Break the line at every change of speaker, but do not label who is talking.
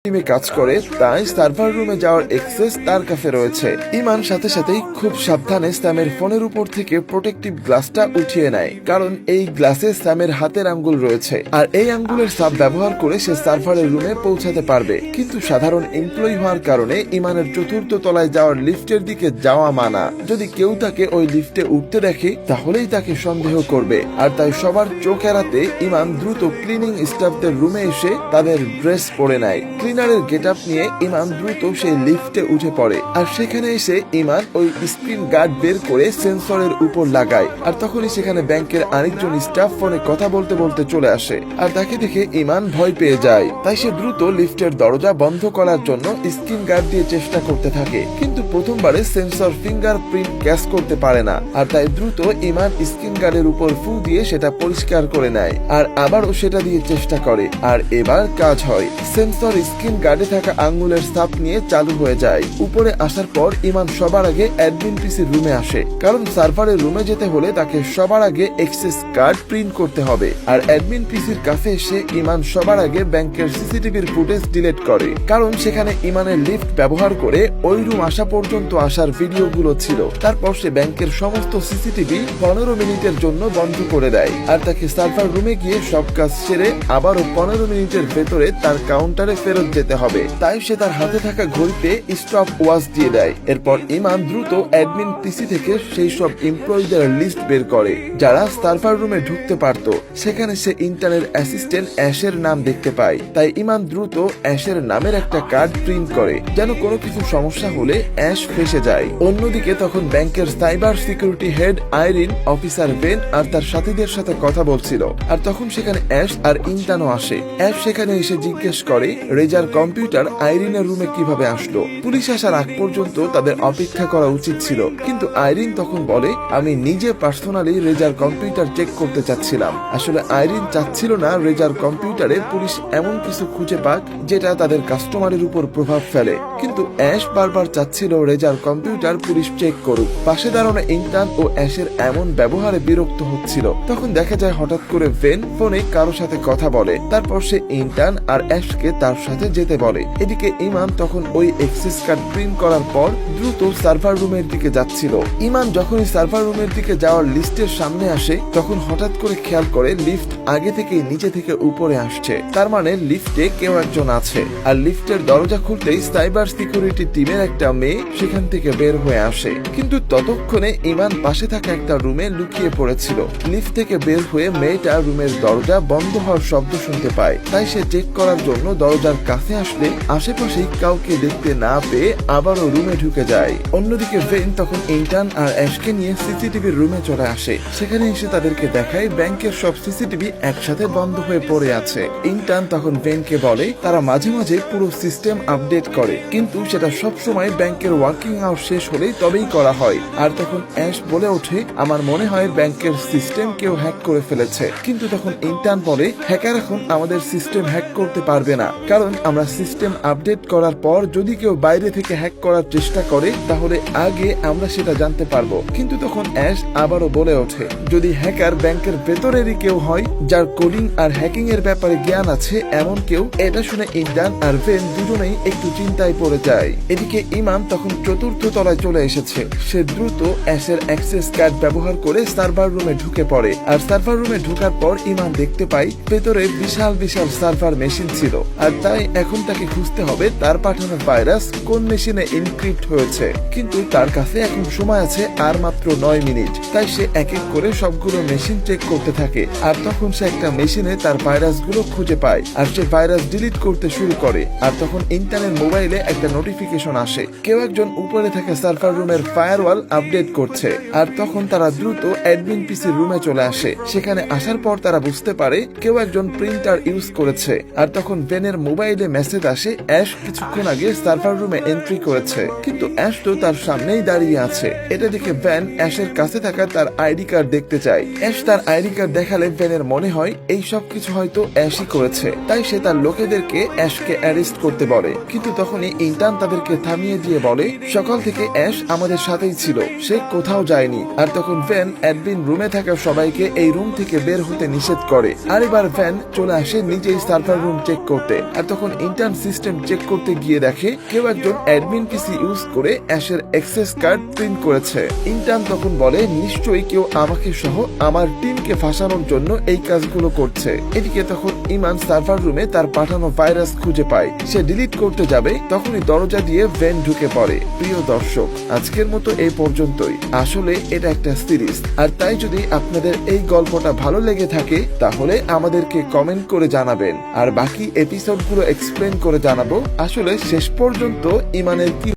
টিমে কাজ করে, তাই সার্ভার রুমে যাওয়ার অ্যাক্সেস তার কাছে রয়েছে। ইমান সাথে সাথেই খুব সাবধানে স্যামের ফোনের উপর থেকে প্রোটেক্টিভ গ্লাসটা উঠিয়ে নেয়, কারণ এই গ্লাসে স্যামের হাতের আঙ্গুল রয়েছে, আর এই আঙ্গুলের সাব ব্যবহার করে সে সার্ভারের রুমে পৌঁছাতে পারবে। কিন্তু সাধারণ এমপ্লয়ি হওয়ার কারণে ইমানের চতুর্থ তলায় যাওয়ার লিফটের দিকে যাওয়া মানা। যদি কেউ তাকে ওই লিফটে উঠতে দেখে তাহলেই তাকে সন্দেহ করবে, আর তাই সবার চোখ এড়াতে ইমান দ্রুত ক্লিনিং স্টাফদের রুমে এসে তাদের ড্রেস পরে নেয়। ক্লিনারের গেটআপ নিয়ে ইমান দ্রুত সেই লিফটে উঠে পড়ে, আর সেখানে এসে ইমান ওই স্ক্রিন গার্ড বের করে সেন্সরের উপর লাগায়। আর তখনই সেখানে ব্যাংকের আরেকজন স্টাফ ফোনে কথা বলতে বলতে চলে আসে, আর তাকে দেখে ইমান ভয় পেয়ে যায়। তাই সে দ্রুত লিফটের দরজা বন্ধ করার জন্য স্ক্রিন গার্ড দিয়ে চেষ্টা করতে থাকে, কিন্তু প্রথমবারে সেন্সর ফিঙ্গারপ্রিন্ট ক্যাচ করতে পারে না। আর তাই দ্রুত ইমান স্ক্রিন গার্ডের উপর ফু দিয়ে সেটা পরিষ্কার করে নেয়, আর আবারও সেটা দিয়ে চেষ্টা করে, আর এবার কাজ হয়। সেন্সর স্ক্রিন গার্ডে থাকা আঙ্গুলের ছাপ নিয়ে চালু হয়ে যায়। উপরে আসার পর ইমান সবার আগে অ্যাডমিন পিসির রুমে আসে, কারণ সার্ভারের রুমে যেতে হলে তাকে সবার আগে অ্যাক্সেস কার্ড প্রিন্ট করতে হবে। আর অ্যাডমিন পিসির কাছে এসে ইমান সবার আগে ব্যাংকের সিসিটিভির ফুটেজ ডিলিট করে, কারণ সেখানে ইমানের লিফট ব্যবহার করে ওই রুম আসা পর্যন্ত আসার ভিডিওগুলো ছিল। তারপর সে ব্যাংকের সমস্ত সিসিটিভি 15 মিনিটের জন্য বন্ধ করে দেয়, আর তাকে সার্ভার রুমে গিয়ে সব কাজ সেরে আবারও 15 মিনিটের ভেতরে তার কাউন্টারে ফেরত যেতে হবে। তাই সে তার হাতে থাকা ঘড়িতে স্টপ ওয়াচ দিয়ে দেয়। এরপর ইমান দ্রুত অ্যাডমিন পিসি থেকে সেই সব এমপ্লয়িদের লিস্ট বের করে যারা সার্ভার রুমে ঢুকতে পারত। সেখানে সে ইন্টার্নের অ্যাসিস্ট্যান্ট অ্যাশের নাম দেখতে পায়, তাই ইমান দ্রুত অ্যাশের নামের একটা কার্ড প্রিন্ট করে, যেন কোনো কিছু সমস্যা হলে অ্যাশ ফেসে যায়। অন্যদিকে তখন ব্যাংকের cyber security head Irene, officer Ben আর তার সাথীদের সাথে কথা বলছিল, আর তখন সেখানে অ্যাশ আর ইন্টার্নও আসে। অ্যাশ সেখানে এসে জিজ্ঞেস করে রেজার কম্পিউটার আইরিনের রুমে কিভাবে আসলো। পুলিশ আসার আগ পর্যন্ত তাদের অপেক্ষা করা উচিত ছিল, কিন্তু আইরিন তখন বলে, আমি নিজে পার্সোনালি রেজার কম্পিউটার চেক করতে চাচ্ছিলাম। আসলে আইরিন চাচ্ছিল না রেজার কম্পিউটারে পুলিশ এমন কিছু খুঁজে পাক যেটা তাদের কাস্টমারের উপর প্রভাব ফেলে, কিন্তু অ্যাশ বারবার চাচ্ছিল রেজার কম্পিউটার পুলিশ চেক করুক। পাশে দাঁড়ানো ইন্টার্ন ও অ্যাশের এমন ব্যবহারে বিরক্ত হচ্ছিল। তখন দেখা যায় হঠাৎ করে ভেন ফোনে কারো সাথে কথা বলে, তারপর সে ইন্টার্ন আর অ্যাশকে তার সাথে যেতে বলে। এদিকে ইমান তখন ওই অ্যাক্সেস কার্ড প্রিন্ট করার পর দ্রুত সার্ভার রুমের দিকে যাচ্ছিল। ইমান যখনই সার্ভার রুমের দিকে যাওয়ার লিস্টের সামনে আসে, তখন হঠাৎ করে খেয়াল করে লিফট আগে থেকে নিচে থেকে উপরে আসছে। তার মানে লিফটে কেউ একজন আছে। আর লিফটের দরজা খুলতেই সাইবার সিকিউরিটি টিমের একটা মেয়ে সেখান থেকে বের হয়ে আসে, কিন্তু ততক্ষণে ইমান পাশে থাকা একটা রুমে লুকিয়ে পড়েছিল। লিফট থেকে বের হয়ে মেয়েটা রুমের দরজা বন্ধ হওয়ার শব্দ শুনতে পায়, তাই সে চেক করার জন্য দরজার কাছে আসলে আশেপাশে কাউকে দেখতে না পেয়ে আবারও রুমে ঢুকে যায়। অন্যদিকে ভেন তখন ইন্টার্ন আর অ্যাশকে নিয়ে সিসিটিভির রুমে চলে আসে। সেখানে এসে তাদেরকে দেখায় ব্যাংকের সব সিসিটিভি একসাথে বন্ধ হয়ে পড়ে আছে। ইন্টার্ন তখন ভেনকে বলে তারা মাঝে মাঝে পুরো সিস্টেম আপডেট করে, কিন্তু সেটা সবসময় ব্যাংকের ওয়ার্কিং আওয়ার শেষ হলেই তবেই করা হয়। আর তখন অ্যাশ বলে ওঠে, আমার মনে হয় ব্যাংকের সিস্টেম কেউ হ্যাক করে ফেলেছে। কিন্তু তখন ইন্টার্ন বলে, হ্যাকার এখন আমাদের সিস্টেম হ্যাক করতে পারবে না, কারণ আমরা সিস্টেম আপডেট করার পর যদি কেউ বাইরে থেকে হ্যাক করার চেষ্টা করে তাহলে আগে আমরা সেটা জানতে পারবো। কিন্তু তখন অ্যাশ আবারও বলে ওঠে, যদি হ্যাকার ব্যাংকের ভেতরেরই কেউ হয় যার কোডিং আর হ্যাকিং এর ব্যাপারে জ্ঞান আছে এমন কেউ। এটা শুনে ইন্টার্ন আর ভেন দুজনেই একটু চিন্তায় পড়ে যায়। এদিকে ইমান তখন চতুর্থ তলায় চলে এসেছে। সে দ্রুত অ্যাশের অ্যাক্সেস কার্ড ব্যবহার করে সার্ভার রুমে ঢুকে পড়ে। আর সার্ভার রুমে ঢোকার পর ইমান দেখতে পায় ভেতরে বিশাল বিশাল সার্ভার মেশিন ছিল, আর তাই এখন তাকে খুঁজতে হবে তার পাঠানো ভাইরাস কোন মেশিনে এনক্রিপ্ট হয়েছে। কিন্তু তার কাছে এখন সময় আছে আর মাত্র 9 মিনিট, তাই সে এক এক করে সবগুলো মেশিন চেক করতে থাকে। আর তখন সে একটা মেশিনে তার ভাইরাসগুলো খুঁজে পায়, আর সে ভাইরাস ডিলিট করতে শুরু করে। আর তখন ইন্টার্নের মোবাইলে একটা নোটিফিকেশন আসে, কেউ একজন উপরে থাকা সার্ভার রুমের ফায়ারওয়াল আপডেট করছে। আর তখন তারা দ্রুত অ্যাডমিন পিসির রুমে চলে আসে। সেখানে আসার পর তারা বুঝতে পারে কেউ একজন প্রিন্টার ইউজ করেছে। আর তখন ভেনের মোবাইলে মেসেজ আসে, অ্যাশ কিছুক্ষণ আগে সার্ভার রুমে এন্ট্রি করেছে, কিন্তু অ্যাশ তো তার সামনেই দাঁড়িয়ে আছে। এটা দেখে ভ্যান অ্যাশের কাছে থাকা তার আইডি কার্ড দেখতে চায়। অ্যাশ তার আইডি কার্ড দেখালে ভ্যানের মনে হয় এই সব কিছু হয়তো অ্যাশই করেছে, তাই সে তার লোকেদেরকে অ্যাশকে অ্যারেস্ট করতে বলে। কিন্তু তখনই ইন্টার্ন তাদেরকে থামিয়ে দিয়ে বলে, সকাল থেকে অ্যাশ আমাদের সাথেই ছিল, সে কোথাও যায়নি। আর তখন ভ্যান অ্যাডমিন রুমে থাকা সবাইকে এই রুম থেকে বের হতে নিষেধ করে। আর এবার ভ্যান চলে আসে নিজেই সার্ভার রুম চেক করতে। আর তখন তখন ইন্টার্ন সিস্টেম চেক করতে গিয়ে দেখে কেউ একজন অ্যাডমিন পিসি ইউজ করে অ্যাশের অ্যাক্সেস কার্ড প্রিন্ট করেছে। ইন্টার্ন তখন বলে নিশ্চয়ই কেউ আমাকে সহ আমার টিমকে ফাঁসানোর জন্য এই কাজগুলো করছে। এদিকে তখন ইমান সার্ভার রুমে তার পাঠানো ভাইরাস খুঁজে পায়। সে ডিলিট করতে যাবে, তখনই দরজা দিয়ে ভেন ঢুকে পড়ে। প্রিয় দর্শক, আজকের মতো এই পর্যন্তই। আসলে এটা একটা সিরিজ, আর তাই যদি আপনাদের এই গল্পটা ভালো লেগে থাকে তাহলে আমাদেরকে কমেন্ট করে জানাবেন, আর বাকি এপিসোডগুলো এক্সপ্লেন করে জানাবো আসলে শেষ পর্যন্ত ইমানের কি